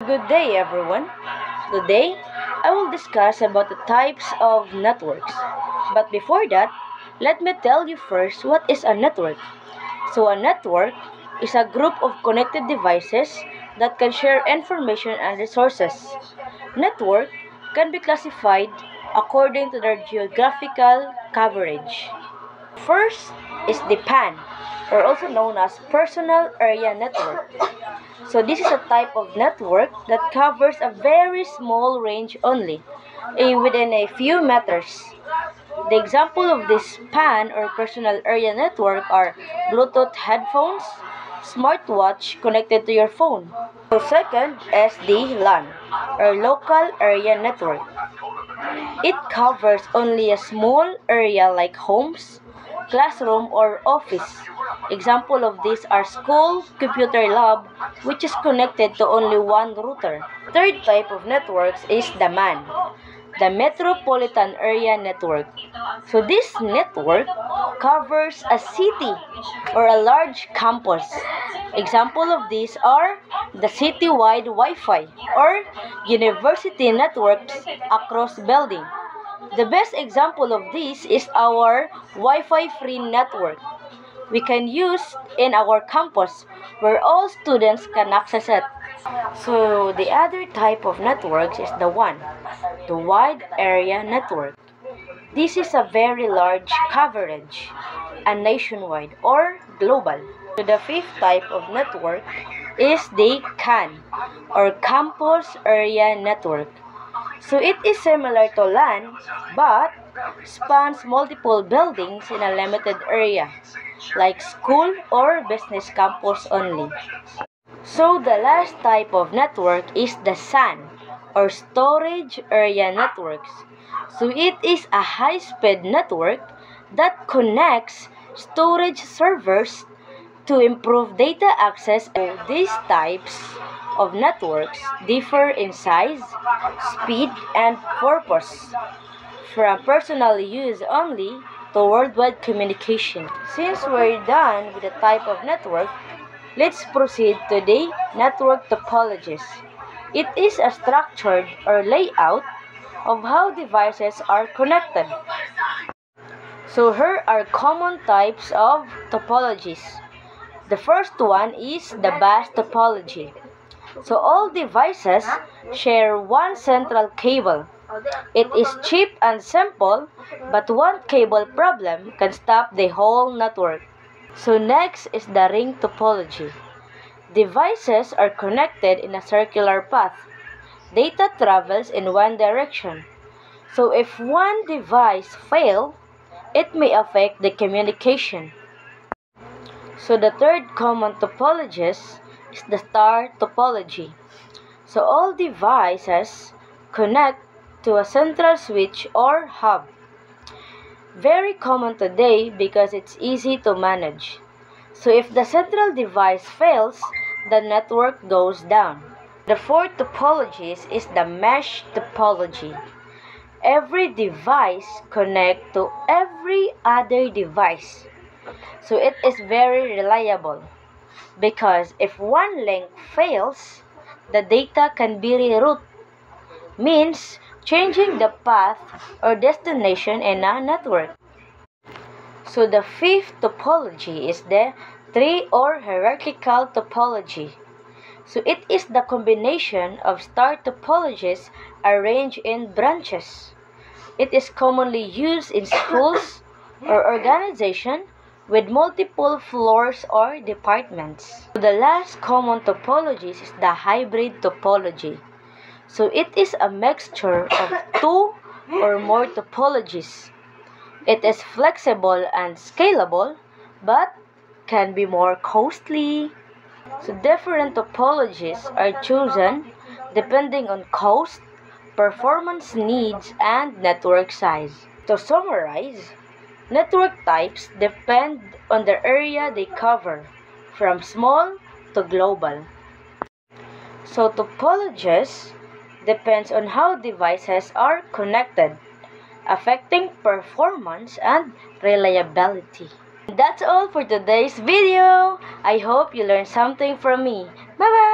Good day everyone. Today, I will discuss about the types of networks. But before that, let me tell you first what is a network. So a network is a group of connected devices that can share information and resources. Network can be classified according to their geographical coverage. First is the PAN, or also known as Personal Area Network. So this is a type of network that covers a very small range only, within a few meters. The example of this PAN or Personal Area Network are Bluetooth headphones, smartwatch connected to your phone. So second is the LAN, or Local Area Network. It covers only a small area like homes, classroom, or office. Example of these are school, computer lab, which is connected to only one router. Third type of networks is the MAN, the Metropolitan Area Network. So this network covers a city or a large campus. Example of these are the citywide Wi-Fi or university networks across building. The best example of this is our Wi-Fi free network we can use in our campus where all students can access it. So the other type of networks is the wide area network. This is a very large coverage and nationwide or global. So the fifth type of network is the CAN or Campus Area Network. So it is similar to LAN but spans multiple buildings in a limited area like school or business campus only. So the last type of network is the SAN or Storage Area Networks. So it is a high-speed network that connects storage servers to improve data access. So these types of networks differ in size, speed, and purpose, from personal use only to worldwide communication. Since we're done with the type of network, let's proceed to the network topologies. It is a structured or layout of how devices are connected. So here are common types of topologies. The first one is the bus topology. So all devices share one central cable. It is cheap and simple, but one cable problem can stop the whole network. So next is the ring topology. Devices are connected in a circular path. Data travels in one direction. So if one device fails, it may affect the communication. So the third common topology is the star topology. So all devices connect to a central switch or hub. Very common today because it's easy to manage. So if the central device fails, the network goes down. The fourth topology is the mesh topology. Every device connects to every other device. So it is very reliable because if one link fails, the data can be rerouted. Means changing the path or destination in a network. So the fifth topology is the tree or hierarchical topology. So it is the combination of star topologies arranged in branches. It is commonly used in schools or organizations with multiple floors or departments. So the last common topology is the hybrid topology. So it is a mixture of two or more topologies. It is flexible and scalable, but can be more costly. So different topologies are chosen depending on cost, performance needs, and network size. To summarize, network types depend on the area they cover, from small to global. So topologies depends on how devices are connected, affecting performance and reliability. That's all for today's video. I hope you learned something from me. Bye bye!